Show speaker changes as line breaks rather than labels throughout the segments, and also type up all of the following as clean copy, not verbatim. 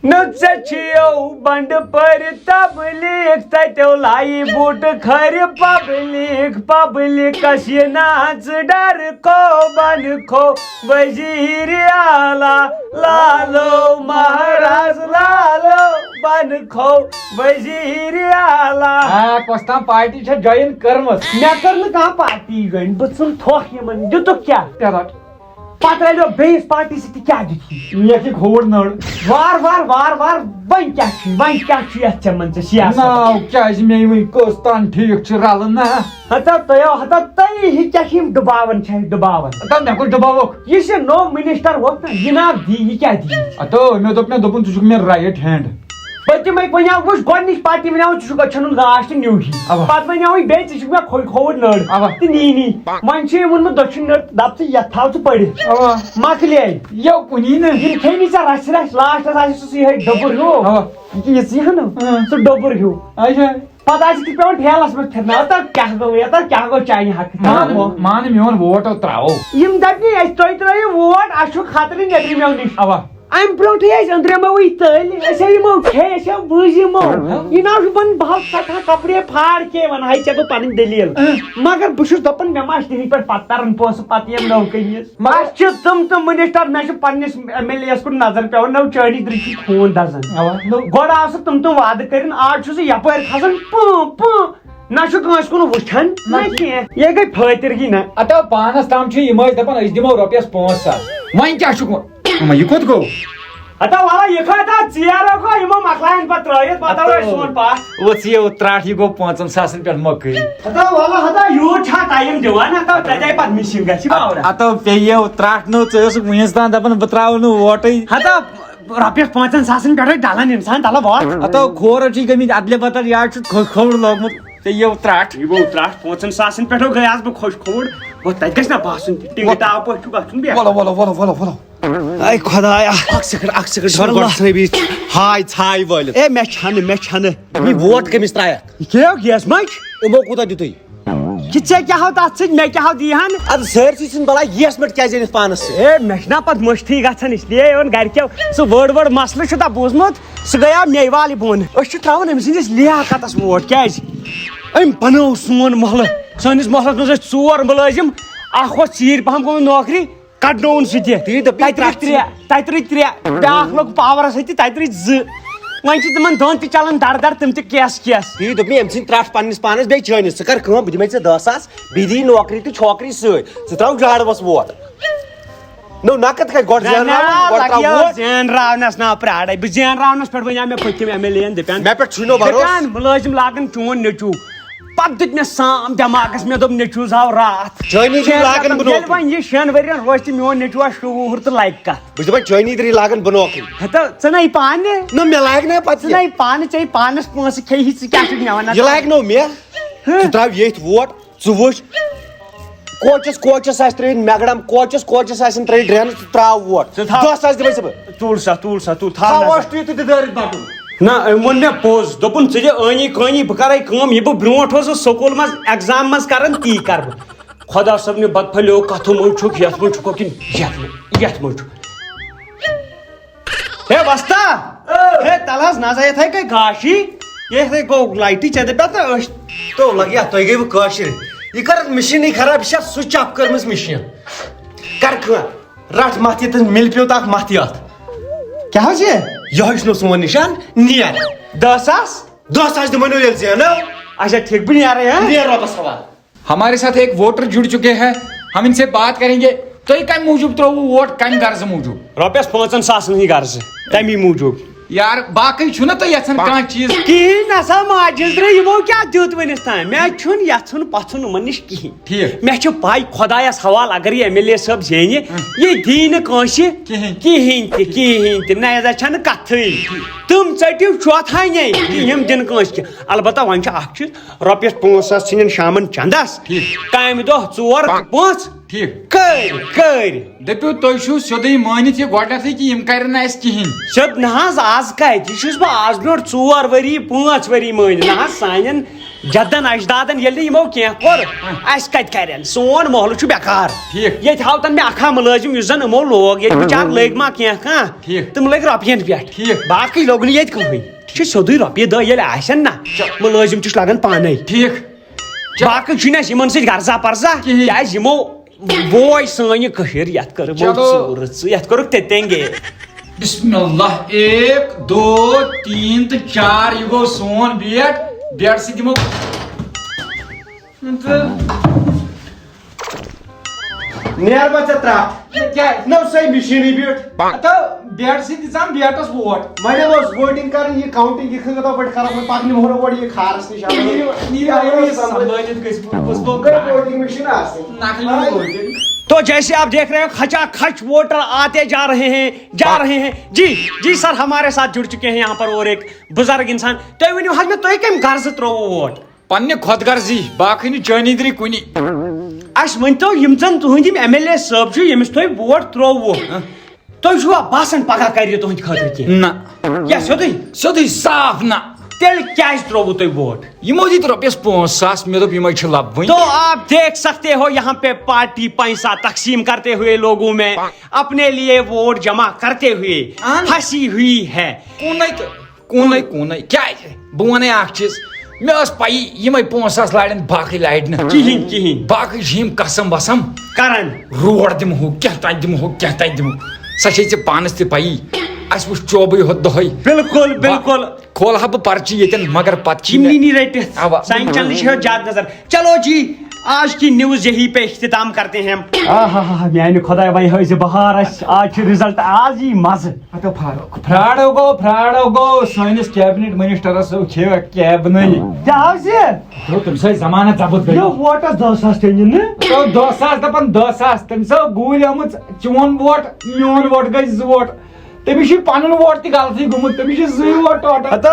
نچو بنڈ پر تبلیغ تتو لائی بوٹ کھر پبلک یہ ناچ ڈر کو بن کھو وزیر اعلیٰ لالو مہاراج لالو بن کھو وزیر اعلیٰ
کۄستام پارٹی چھےٚ جویِن کٔرمٕژ
مےٚ کٔر نہٕ کانٛہہ پارٹی جویِن بہٕ ژھُن تھوٚکھ یِمن دِتُکھ کیٛاہ پتہٕ رلیو بیٚیِس پارٹی سۭتۍ کیٛاہ دِتھی
مےٚ چھِ کھووُر نٔر
وار وۄنۍ کیٛاہ چھُ یتھ ژےٚ ژٕ سیاست
ناو کیٛازِ مےٚ وٕنۍ کٔژ تان ٹھیٖک چھِ رلہٕ نا
تُہۍ کیٛاہ چھِ یِم ڈُباوان چھِ اَسہِ ڈُباوان
مےٚ کوٚر ڈُباوُکھ
یُس یہِ نوٚو مِنِسٹر ووت نا یہِ ناو دی یہِ کیٛاہ دی
مےٚ دوٚپُن ژٕ چھُکھ مےٚ رایٹ ہینڈ
پٔتِمے وَنیٛاو وٕچھ گۄڈنِچ پارٹی وَنیٛاو ژٕ چھُکھ ژھٕنُن گاش تہٕ نیوٗہی پتہٕ وَنیٛاوٕے بیٚیہِ ژٕ چھُکھ مےٚ کھووُر نٔر تہٕ نی وۄنۍ چھُ ووٚنمُت دٔچھُن نٔر دپ ژٕ یتھ تھاو ژٕ پٔرِتھ مۄکلے
یو کُنی نہٕ
ییٚلہِ کھیٚنی ژےٚ رَژھِ لاسٹس آسہِ سُہ یِہے ڈوٚبُر ہیوٗ یہِ ژٕ نا سُہ ڈوٚبُر ہیوٗ پتہٕ آسہِ تہِ پیٚوان ٹھیلس منٛز پھِرناوُن کیٛاہ گوٚو چانہِ حقہٕ
مان میون ووٹ تراوو
یِم دپنی اَسہِ تُہۍ ترٲیِو ووٹ اَسہِ چھُ خطرٕ نیٚبرِمٮ۪و نِش امہِ برونٛٹھٕے ٲسۍ أنٛدرِمٮ۪وٕے تٔلۍ أسۍ یِمو کھے أسۍ بوٗزۍ یِمو یہِ نہ چھُ بہٕ بہٕ سٮ۪ٹھاہ کپرے پھاڑ کے ونہٕ ہاے ژےٚ بہٕ پنٕنۍ دٔلیٖل مگر بہٕ چھُس دپان مےٚ ما چھِ تِہنٛدِ پٮ۪ٹھ پتہٕ تران پونٛسہٕ پتہٕ یِم نوکٔنیٖز اَسہِ چھِ تِم مِنِسٹر مےٚ چھُ پننِس ایم ایل اے یس کُن نظر پیٚوان نو چٲنی دٕرِچی خوٗن دزان گۄڈٕ آو سُہ تِم وعدٕ کٔرِنۍ آز چھُ سُہ یپٲرۍ کھسان نہ چھُ کٲنٛسہِ کُن وٕچھان نہ کینٛہہ یہِ گٔے فٲطرگی نہ
پانس تام چھِ یِم ٲسۍ دپان أسۍ دِمو رۄپیس 5,000 وۄنۍ کیٛاہ چھُکھ یہِ کوٚت گوٚو
وَلہٕ یہِ کھٲتا ژیرٕ کھو یِمو مۄکلاین پتہٕ ترٲیِتھ پتہٕ أسۍ سون پاس
ژٕ ترٛٹھ یہِ گوٚو 5,000 پٮ۪ٹھ مۄکٕے
وَلہٕ یوٗت چھا ٹایم دِوان تَتہِ آیہِ پتہٕ مِسِنٛگ گژھِ
پیٚیو ترٛٹھ نہٕ ژٕ ٲسٕکھ وُنِس تام دپان بہٕ تراوٕ نہٕ ووٹٕے
رۄپیس 5,000 پٮ۪ٹھے ڈلان اِنسان تلہٕ ووٹ
کھورو چھِ گٔمٕتۍ ادلہِ بدل یا چھُ کھووُر لوگمُت پیٚیو ترٛٹھ
یہِ گوٚو ترٛٹھ 5,000 پٮ۪ٹھو گٔیاس بہٕ خۄش کھووُر تَتہِ گژھِ نا باسُن ٹِنٛگہٕ ٹاپ پٲٹھۍ چھُ گژھُن
ولو
اے خۄدایا اکھ سیکنڈ
ہاے ژھاے وٲلِتھ
اے مےٚ چھنہٕ
یہِ ووٹ کٔمِس ترٛایکھ
یہِ کھیٚیو گیس منٛز
یِمو کوٗتاہ دِتُے
یہِ ژےٚ کیٛاہ ہو تتھ سۭتۍ مےٚ کیٛاہ ہو دیٖہن
ادٕ سٲرسٕے چھِنہٕ بلاے گیس مٔٹ کیٛازِ أنِتھ پانس سۭتۍ
اے مےٚ چھُنہ پتہٕ مٔشتھٕے گژھان اسلیے اوٚن گرِکیو سُہ وٲڑ مسلہٕ چھُ تہ بوٗزمُت سُہ گٔیاو مے والہِ بۄن أسۍ چھِ تراوان أمۍ سٕنٛدِس لیاقتس ووٹ کیٛازِ أمۍ بنوو سون محلہٕ سٲنِس محلس منٛز ٲسۍ 4 مُلٲزِم اکھ اوس ژیٖرۍ پہم گوٚمُت نوکری کڑنووُن سُہ تہِ تتہِ رٕتۍ 3 بیاکھ لوٚگ پاورس أتی تتہِ رٕتۍ 2 وۄنۍ چھِ تِمن دۄن تہِ چلان دڑ تِم تہِ کیس
تی دوٚپ مےٚ أمۍ سٕنٛدۍ ترٛٹھ پننِس پانس بیٚیہِ چٲنِس ژٕ کر کٲم بہٕ دِمے ژےٚ 10,000 بیٚیہِ دِیی نوکری تہٕ چھوکری سۭتۍ ژٕ تراو جاڑوس ووٹ نقد کھسہِ گۄڈٕ
زینراونس نا پرٛارے بہٕ زینراونس پٮ۪ٹھ ونیٛاو مےٚ پٔتِم ایم ایل اے یَن دپان
مےٚ پٮ۪ٹھ چھُنو بروسہٕ
مُلٲزِم لاگان چون نیٚچوٗ پتہٕ دیُت مےٚ سام دٮ۪ماغس مےٚ دوٚپ نیٚچوٗ زاو راتھ وۄنۍ یہِ 6 ؤرین روزِ تہِ میون نیٚچوٗ آسہِ شعوٗر تہٕ لگہِ کتھ
بہٕ چھُس دپان چٲنی دٕرٕے لاگان بہٕ نوکری
ژٕ نَے پانہٕ
نہ مےٚ لاگہِ نا پتہٕ
ژٕ نَے پانہٕ ژےٚ پانس پونٛسہٕ کھیٚیہِ ژٕ کیٛاہ چھُکھ نِوان
یہِ لاگہِ نو مےٚ ژٕ تراو ییٚتھۍ ووٹ ژٕ وٕچھ کوچس آسہِ ترٲیِتھ میگڑم کوچس آسن ترٲیِتھ ڈرینس ژٕ تراو ووٹ 10,000 دِمے ژٕ بہٕ
تُل سا تُل نہ أمۍ ووٚن مےٚ پوٚز دوٚپُن ژٕ دِ ٲنی کٲنی بہٕ کرے کٲم یہِ بہٕ برونٛٹھ اوسُس سکوٗل منٛز ایگزام منٛز کران تی کرٕ بہٕ خۄدا صٲبنہِ بد پھلیو کتھو منٛز چھُکھ یتھ منٛز چھُکھ کِنہٕ یتھ منٛز چھُکھ ہے وستا ہے تل حظ نظر یِتھے کٔنۍ گاشی یِتھے گوٚو لایٹی ژےٚ دپیٛا تہٕ أسۍ
تو لگیا تۄہہِ گٔیوٕ کٲشِر یہِ کر مِشیٖنٕے خراب یہِ چھِ سُچ آف کٔرمٕژ مِشیٖن کر کٲم رٹ متھ یہِ تہٕ مِلہِ پیوٚت اکھ متھ یتھ
کیٛاہ حظ
یِہوے چھُنو سون نِشان نیر
10,000
دِمو نہٕ ییٚلہِ زینو
اچھا ٹھیک بہٕ نیرے
نیر رۄبس حوالہٕ
ہمارے ساتھ ایک ووٹر جڑ چکے ہیں ہم ان سے بات کریں گے تُہۍ کمہِ موٗجوٗب ترٛووُ ووٹ کمہِ غرضہٕ موٗجوٗب
رۄپیس 5,000 ہٕنٛدۍ غرضہٕ تمی موٗجوٗب
یار باقٕے چھُنہ تُہۍ یژھان کانٛہہ چیٖز
کِہیٖنۍ نسا ماجِل درٛاے یِمو کیٛاہ دیُت وُنِس تام مےٚ چھُنہٕ یژھُن پژھُن یِمن نِش کِہیٖنۍ
ٹھیٖک
مےٚ چھِ پاے خۄدایس حوالہٕ اگر یہِ ایم ایل اے صٲب زینہِ یہِ دی نہٕ کٲنٛسہِ کِہیٖنۍ تہِ نہ چھنہٕ کتھٕے تِم ژٔٹِو چوتھانے یِم دِنہٕ کٲنٛسہِ کینٛہہ البتہ وۄنۍ چھُ اکھ چیٖز رۄپیس 5,000 ژھٕنن شامن چندس کامہِ دۄہ 4 5
ٹھیٖک
کٔرۍ
دٔپِو تُہۍ چھُو سیوٚدُے مٲنِتھ یہِ گۄڈنیتھٕے کہِ یِم کرن نہٕ اَسہِ کِہیٖنۍ
سیوٚد نہ حظ آز کتہِ یہِ چھُس بہٕ آز برونٛٹھ 4 ؤری 5 ؤری مٲنِتھ نہ حظ سانٮ۪ن جدن اجدادن ییٚلہِ نہٕ یِمو کینٛہہ کوٚر اَسہِ کتہِ کرن سون محلہٕ چھُ بیکار
ٹھیٖک.
ییٚتہِ ہاوتن مےٚ اکھا مُلٲزِم یُس زن یِمو لوگ ییٚتہِ بِچار لٔگۍ ما کینٛہہ کانٛہہ
ٹھیٖک.
تِم لٔگۍ رۄپین پٮ۪ٹھ
ٹھیٖک.
باقٕے لوٚگ نہٕ ییٚتہِ کٕہٕنۍ یہِ چھُ سیٚودُے رۄپیہِ دہ ییٚلہِ آسن نا مُلٲزِم تہِ چھُ لگان پانے
ٹھیٖک.
باقٕے چھُنہٕ اَسہِ یِمن سۭتۍ غرضا پرزا
کِہیٖنۍ.
کیازِ یِمو ووے سٲنۍ کٔشیٖر یتھ کٔر یِمو
چلو.
ژوٗرٕ ژٕ یتھ کوٚرُکھ تتینگے
بسم اللہ 1 2 3 تہٕ 4 یہ گو سون بیٹ سے دمو
نیر بچہ ترٛٹھ نو سٲے مشیٖنٕے بیٖٹھ
بیٹ سے دِژام بیٹس ووٹ
وۄنۍ اوس ووٹِنگ کرٕنۍ یہِ کاؤنٹِنگ یہِ کِتھٕ پٲٹھۍ کرو وۄنۍ پکنہِ مہرو گۄڈٕ یہِ کھارس نِش ووٹِنگ مشیٖن آسٕنۍ
تو جیسے آپ دیکھ رہے ہیں کھچا کھچ ووٹر آتے جا رہے ہیں جی سر ہمارے ساتھ جڑ چکے ہیں یہاں پر اور ایک بزرگ انسان تو ونیو حظ میں تُہۍ کمہِ غرض ترٛووٕ ووٹ
پننہِ خۄد غرضی باقٕے نہٕ چٲنی دٕری کُنی
اَسہِ ؤنۍتو یِم زن تُہٕنٛدۍ یِم MLA صٲب چھُ ییٚمِس تُہۍ ووٹ ترٛووٕ تُہۍ چھُوا باسان پگاہ کرِ یہِ تُہٕنٛدِ خٲطرٕ کینٛہہ
نہ
کیٛاہ سیٚودُے
سیودٕے صاف نہ
تیٚلہِ کیٛازِ ترٛووٕ تۄہہِ ووٹ
یِمو دِتۍ رۄپیس 5,000 مےٚ دوٚپ یِمے چھِ لبوٕنۍ
تو آپ دیکھ سکتے ہو یہاں پہ پارٹی پیسہ تقسیم کرتے ہوئے لوگوں میں اپنے لیے ووٹ جمع کرتے ہوئے پھنسی ہوئی ہے
کوٗنٕے کیازِ بہٕ وَنَے اکھ چیٖز مےٚ ٲس پَیی یِمے 5,000 لاڑن باقٕے لاڑِ نہٕ
کِہیٖنۍ
باقٕے چھِ یِم قسم وسم
کرن
روڈ دِمہو کیٛاہ تانۍ دِمہو سۄ چھے ژےٚ پانس تہِ پَیی اَسہِ وٕچھ چوبٕے ہوٚت دۄہے
بالکل
کھولہا بہٕ پرچہِ ییٚتٮ۪ن مگر پتہٕ چھِ
چمنی
مےٚ
نہیں رٹت
اوا.
سائن چینل سے زیادہ نظر چلو جی آج کی نیوز یہی پہ اختتام کرتے ہیں ہم میانہ خدا وۄنۍ ہٲیزِ بہار اَسہِ آج چھُ رِزلٹ آز یی مزٕ
فراڈو گوٚو سٲنِس کیبنِٹ منسٹرس کھیٚو کیبنٕے تٔمِس آے ضمانت ضبط گٔے
ووٹس 10,000 تہِ نِنہٕ
10,000 دپان 10,000 تٔمِس آو گوٗلۍ آمٕژ چون ووٹ میون ووٹ گٔے 2 ووٹ تٔمِس چھُ پنُن ووٹ تہِ غلطی گوٚمُت تٔمِس چھِ 2 ووٹ ٹوٹل
ہتا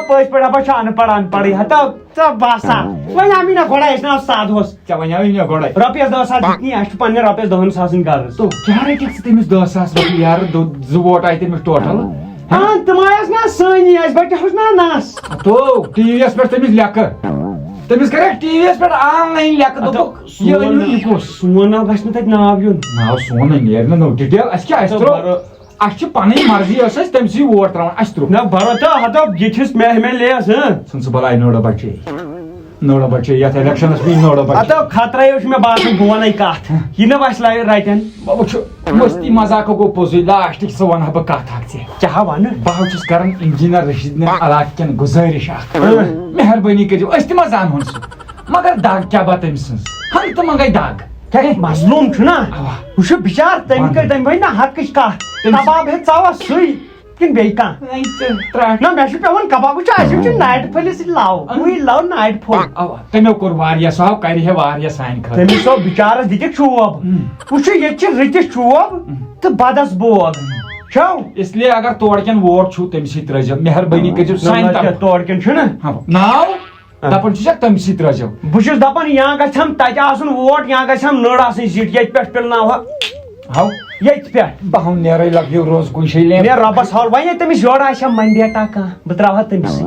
پٔزۍ پٲٹھۍ دپان چھُ ان پڑھٕے ہتا ژےٚ باسان وۄنۍ آو مےٚ نا گۄڈے أسۍ نا سادہوس
ژےٚ وَنیٛاوٕے مےٚ گۄڈے
رۄپیس 10,000 دِتنی اَسہِ چھُ پننہِ رۄپیس 10,000 غرض
تو کیٛاہ رٔٹِکھ ژٕ تٔمِس 10,000 رۄپیہِ یارٕ 2 ووٹ آیہِ تٔمِس ٹوٹل
تِم آیس نا سٲنی اَسہِ بَچہوس نا نس
تو ٹی وی یس پٮ۪ٹھ تٔمِس لیکھٕ تٔمِس کریکھ ٹی وی یس پٮ۪ٹھ آن لاین لیکھٕ دوٚپُکھ یہِ أنِو یہِ کُس
سون ناو گژھِ نہٕ تتہِ ناو یُن
ناو سون نیرِ نہٕ نوٚو ڈِٹیل اَسہِ کیٛاہ اَسہِ ترٛوو اَسہِ چھِ پنٕنۍ مرضی ٲس اَسہِ تٔمۍ سٕے ووٹ تراوان اَسہِ ترٛوو
نہ بھرو تو ہتا یہ چھُس میں MLA
ژھٕن سُہ بلاے نوڑا بچے یتھ الیکشنس پیٚیہِ نوڑا بچے
ہتا خطرے چھُ مےٚ باسان بہٕ وَنَے کتھ یہِ نہٕ وَسہِ رَٹن
وٕچھ مستی مزاق گوٚو پوٚزُے لاسٹٕکۍ سُہ وَنہٕ ہا بہٕ کتھ اکھ ژےٚ
کیٛاہ وَنہٕ
بہٕ حظ چھُس کران انجیٖنر رشیٖد علاقہٕ کٮ۪ن گُزٲرِش اکھ مہربٲنی کٔرِو أسۍ تہِ ما زانہون سُہ مگر دگ کیٛاہ با تٔمۍ سٕنٛز ہنٛگتہٕ منٛگے دگ
مظلوٗم چھُ نا ہُہ چھُ بِچار تٔمۍ ؤنۍ نا حقٕچ کتھ کباب ہیٚتھ ژاوا سُے کِنہٕ بیٚیہِ کانٛہہ نہ مےٚ چھُ پیٚوان کباب وٕچھ اَسہِ چھُ ناٹہِ پھٔلِس سۭتۍ لو وٕے لو ناٹہِ پھوٚل
تٔمو کوٚر واریاہ سُہ آو کرِ ہے واریاہ سانہِ خٲطرٕ
تٔمِس اوس بِچارس دِتِکھ چوب وٕچھو ییٚتہِ چھِ رٕتِس چوب تہٕ بدس بوگ چھو
اسلیے اگر تورکٮ۪ن ووٹ چھُو تٔمۍ سٕے ترٲزیو مہربٲنی کٔرِزیو سانہِ طرفہٕ
تورٕ کِنۍ چھُنہ
ناو دپان چھُسکھ تٔمۍ سٕے ترٲزیو
بہٕ چھُس دپان یا گژھٮ۪م تتہِ آسُن ووٹ یا گژھٮ۪م نٔر آسٕنۍ زِٹھ ییٚتہِ پٮ۪ٹھ پِلناوہا
ہاو
ییٚتہِ پٮ۪ٹھ
بہٕ ہاو نیرے لگیو روز کُنہِ جایہِ
مےٚ رۄبس حوال وۄنۍ ییٚلہِ تٔمِس یورٕ آسہِ ہا منڈیٹا کانٛہہ بہٕ تراوہا تٔمۍ سٕے